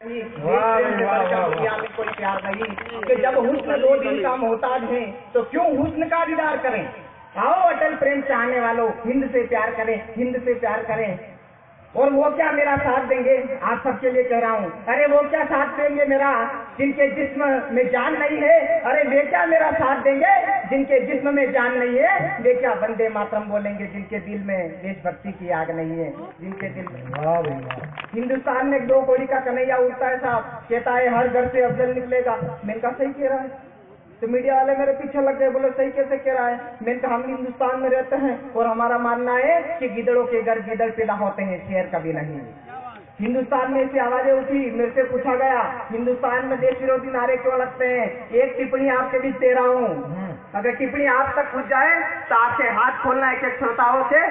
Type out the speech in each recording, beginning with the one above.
दुनिया में कोई प्यार नहीं कि जब हुस्न दो दिन का मोहताज है तो क्यों हुस्न का दीदार करें। आओ अटल प्रेम चाहने वालों, हिंद से प्यार करें, हिंद से प्यार करें। और वो क्या मेरा साथ देंगे, आप सबके लिए कह रहा हूँ, अरे वो क्या साथ देंगे मेरा जिनके जिस्म में जान नहीं है। अरे वे क्या मेरा साथ देंगे जिनके जिस्म में जान नहीं है। वे क्या वंदे मातरम बोलेंगे जिनके दिल में देशभक्ति की आग नहीं है, जिनके दिल में। हिंदुस्तान में 2 कौड़ी का कन्हैया उठता है साहब, कहता है हर घर से अफजल निकलेगा। मैंने कहा सही कह रहा है। तो मीडिया वाले मेरे पीछे लग गए, बोले सही कैसे कह रहा है। मैंने कहा हम हिंदुस्तान में रहते हैं और हमारा मानना है कि गिदड़ों के घर गिदड़ पैदा होते हैं, शेर कभी नहीं। हिंदुस्तान में ऐसी आवाजें उठी, मेरे से पूछा गया हिंदुस्तान में देश विरोधी नारे क्यों लगते हैं। एक टिप्पणी आपके बीच दे रहा हूँ, अगर टिप्पणी आप तक पूछ जाए तो आपके हाथ खोलना एक एक श्रोताओं के।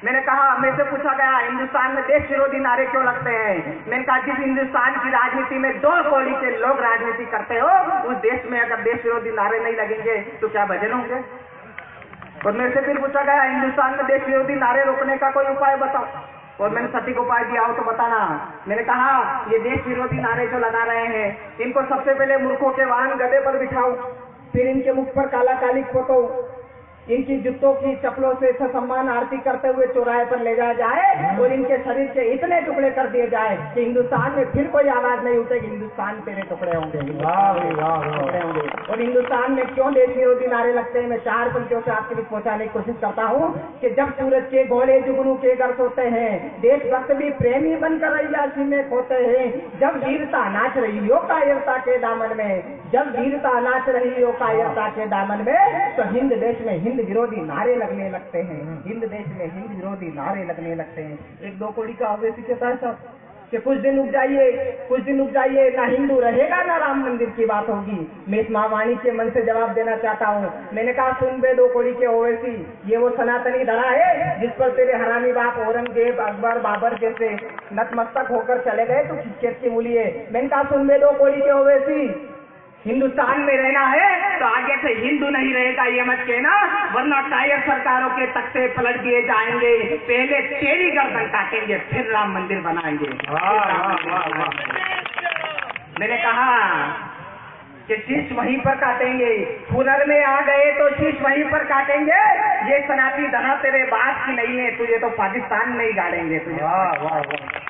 मैंने कहा, मेरे से पूछा गया हिंदुस्तान में देश विरोधी नारे क्यों लगते हैं। मैंने कहा जिस हिंदुस्तान की राजनीति में 2 कौड़ी के लोग राजनीति करते हो, उस देश में अगर देश विरोधी नारे नहीं लगेंगे तो क्या भजन होंगे। और मेरे से फिर पूछा गया हिंदुस्तान में देश विरोधी नारे रोकने का कोई उपाय बताओ, और मैंने सटीक उपाय दिया हो तो बताना। मैंने कहा ये देश विरोधी नारे जो लगा रहे हैं, इनको सबसे पहले मूर्खों के वाहन गधे पर बिठाओ, फिर इनके मुख पर काला काली फोटो, इनकी जूतों की चप्पलों से सम्मान आरती करते हुए चौराहे पर ले जाया जाए और इनके शरीर के इतने टुकड़े कर दिए जाए कि हिंदुस्तान में फिर कोई आवाज नहीं उठेगी। हिंदुस्तान तेरे टुकड़े होंगे, टुकड़े होंगे। और हिंदुस्तान में क्यों देश विरोधी नारे लगते हैं, मैं 4 पंक्तियों से आपके बीच पहुंचाने की कोशिश करता हूँ कि जब सूरज के घोड़े जुगनू के घर सोते हैं, देशभक्त भी प्रेमी बनकर अय्याशी में खोते हैं। जब वीरता नाच रही हो कायरता के दामन में, जब वीरता नाच रही हो कायरता के दामन में, तो हिंद देश में हिंद विरोधी नारे लगने लगते हैं। हिंद देश में हिंद विरोधी नारे लगने लगते हैं। एक 2 कौड़ी का अवैसी कहता है सब कि कुछ दिन रुक जाइए, कुछ दिन रुक जाइए, ना हिंदू रहेगा ना राम मंदिर की बात होगी। मैं इस महावाणी के मन से जवाब देना चाहता हूँ। मैंने कहा सुन बे 2 कौड़ी के ओवैसी, ये वो सनातनी धरा है जिस पर तेरे हरामी बाप औरंगजेब अकबर बाबर जैसे नतमस्तक होकर चले गए तो खिचखेच की मूली है। मैंने कहा सुन बे 2 कौड़ी के ओवैसी, हिंदुस्तान में रहना है तो आगे से हिंदू नहीं रहेगा ये मत कहना, वरना टायर सरकारों के तख्ते पलट दिए जाएंगे। पहले तेरी गर्दन काटेंगे फिर राम मंदिर बनाएंगे। मैंने कहा कि शीश वहीं पर काटेंगे, हुनर में आ गए तो शीश वहीं पर काटेंगे। ये सनातनी धरा तेरे बाप की नहीं है, तुझे तो पाकिस्तान में ही गाड़ेंगे तुझे।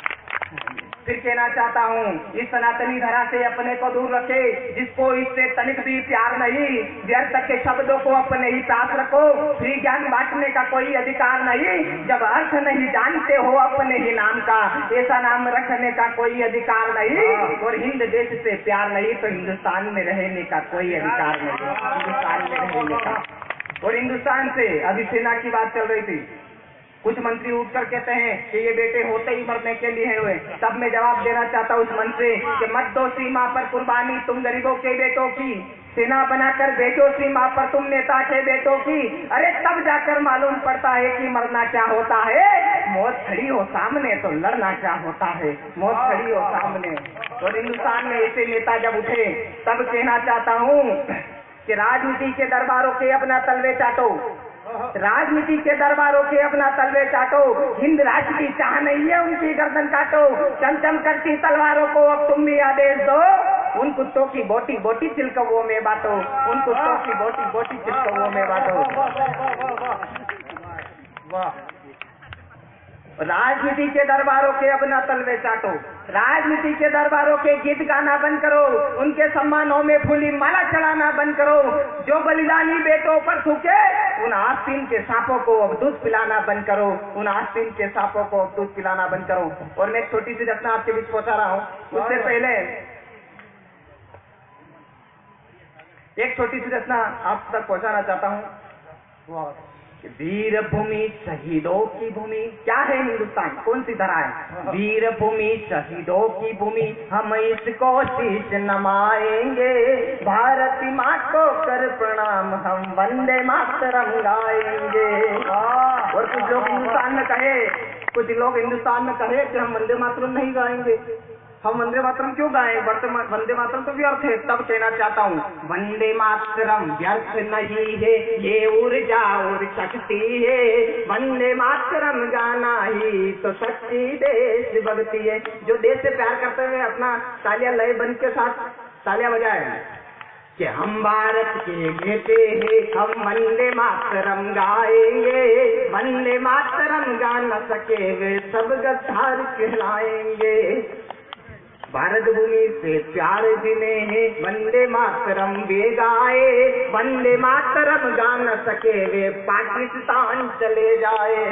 फिर कहना चाहता हूँ इस सनातनी धरा से अपने को दूर रखे, जिसको इससे तनिक भी प्यार नहीं। व्यर्थ के शब्दों को अपने ही पास रखो, फ्री ज्ञान बांटने का कोई अधिकार नहीं। जब अर्थ नहीं जानते हो अपने ही नाम का, ऐसा नाम रखने का कोई अधिकार नहीं। और हिंद देश से प्यार नहीं तो हिंदुस्तान में रहने का कोई अधिकार नहीं, हिंदुस्तान में रहने का। और हिंदुस्तान से अभी सेना की बात चल रही थी, कुछ मंत्री उठकर कहते हैं कि ये बेटे होते ही मरने के लिए हुए। तब मैं जवाब देना चाहता हूँ उस मंच से कि मत दो सीमा पर कुर्बानी तुम गरीबों के बेटों की, सेना बनाकर भेजो सीमा पर तुम नेता के बेटों की। अरे तब जाकर मालूम पड़ता है कि मरना क्या होता है। मौत खड़ी हो सामने तो लड़ना क्या होता है, मौत खड़ी हो सामने। और हिंदुस्तान में ऐसे नेता जब उठे तब कहना चाहता हूँ कि राजनीति के दरबारों के अपना तलवे चाटो, राजनीति के दरबारों के अपना तलवे चाटो। हिंद राष्ट्र की चाह नहीं है उनकी गर्दन काटो। चमचम करती तलवारों को अब तुम भी आदेश दो, उन कुत्तों की बोटी बोटी चिलकवों में बांटो, उन कुत्तों की बोटी बोटी चिलकवों में बांटो। राजनीति के दरबारों के अपना तलवे चाटो, राजनीति के दरबारों के गीत गाना बंद करो, उनके सम्मानों में फूली माला चढ़ाना बंद करो। जो बलिदानी बेटों पर थूके उन आस्तीन के सांपों को अब दूध पिलाना बंद करो, उन आस्तीन के सांपों को अब दूध पिलाना बंद करो। और मैं एक छोटी सी रचना आपके बीच पहुंचा रहा हूँ, उससे पहले एक छोटी सी रचना आप तक पहुंचाना चाहता हूँ। वीर भूमि शहीदों की भूमि, क्या है हिंदुस्तान, कौन सी धरा है। वीर भूमि शहीदों की भूमि, हम इसको शीश नमाएंगे। भारत माँ को कर प्रणाम, हम वंदे मातरम गाएंगे। और कुछ लोग हिंदुस्तान में कहे, कुछ लोग हिंदुस्तान में कहे कि हम वंदे मातरम नहीं गाएंगे। हम वंदे मातरम क्यों गाएं? वंदे मातरम तो व्यर्थ है। तब कहना चाहता हूँ वंदे मातरम व्यर्थ नहीं है, ये ऊर्जा और शक्ति है। वंदे मातरम गाना ही तो सच्ची देश भक्ति है। जो देश से प्यार करते हुए अपना तालियां लय बंद के साथ तालियां बजाए कि हम भारत के बेटे हैं, हम वंदे मातरम गाएंगे। वंदे मातरम गा न सके वे सब गद्दार कहलाएंगे। भारत भूमि से प्यार जिन्हें है वंदे मातरम वे गाए। वंदे मातरम गा न सके वे पाकिस्तान चले जाए।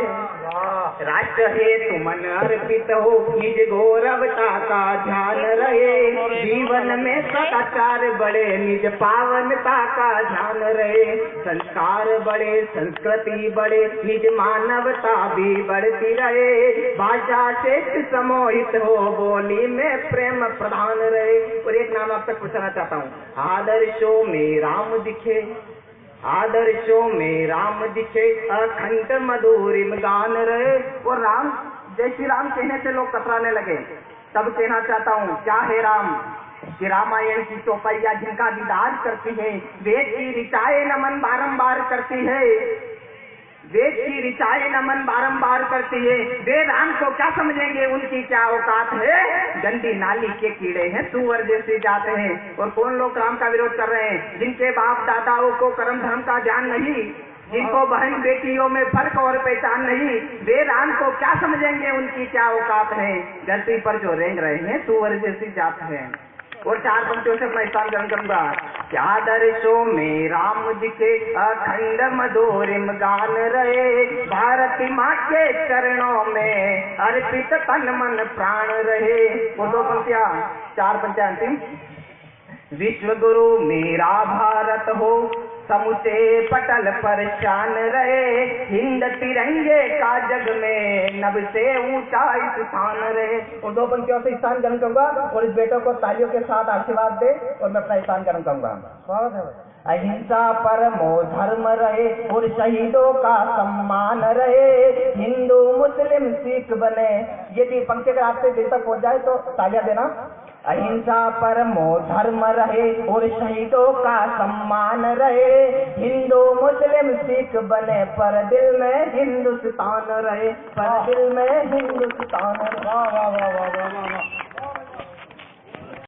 राष्ट्र है तुमन अर्पित हो, निज गौरवता का ध्यान रहे। जीवन में सदाचार बढ़े, निज पावनता का ध्यान रहे। संस्कार बढ़े, संस्कृति बढ़े, निज मानवता भी बढ़ती रहे। भाषा से समोहित हो, बोली में प्रेम प्रधान रहे। और एक नाम आप तक पूछना चाहता हूँ, आदर्शों में राम दिखे, आदर्शों में राम दिखे, अखंड मधुरिम गान रहे। और राम, जय श्री राम कहने से लोग कतराने लगे। तब कहना चाहता हूँ क्या है राम? कि रामायण की चौपाइयां जिनका दीदार करती है, वेद की ऋचाएं नमन बारंबार करती है, वेद की ऋचाएं नमन बारंबार करती है। वे राम को क्या समझेंगे, उनकी क्या औकात है? गंदी नाली के कीड़े हैं, सुअर जैसे जाते हैं। और कौन लोग राम का विरोध कर रहे हैं? जिनके बाप दादाओं को कर्म धर्म का ज्ञान नहीं, जिनको बहन बेटियों में फर्क और पहचान नहीं, वे राम को क्या समझेंगे, उनकी क्या औकात है? धरती पर जो रेंग रहे हैं सुअर जैसी जात है। और चार पंक्तियों से अपना स्थान ग्रहण करूंगा। क्या दर्शों में राम दिखे, अखंड मधुरिम गान रहे। भारती माँ के चरणों में अर्पित तन मन प्राण रहे। वो दो पंक्तियां, चार पंक्तियां अंतिम। विश्व गुरु मेरा भारत हो, समूचे पटल पर शान रहे। हिंद तिरंगे का जग में नभ से ऊंचा स्थान रहे। और दो पंक्तियों से स्थान ग्रहण करूंगा और इस बेटों को तालियों के साथ आशीर्वाद दे और मैं अपना स्थान ग्रहण करूंगा। स्वागत है। अहिंसा परमो धर्म रहे और शहीदों का सम्मान रहे। हिंदू मुस्लिम सिख बने। यदि पंक्ति अगर आपसे दिल तक पहुंच जाए तो तालियां देना। अहिंसा परमो धर्म रहे और शहीदों का सम्मान रहे। हिंदू मुस्लिम सिख बने पर दिल में हिंदुस्तान रहे, पर दिल में हिंदुस्तान। वाह वाह वाह वाह वाह वाह।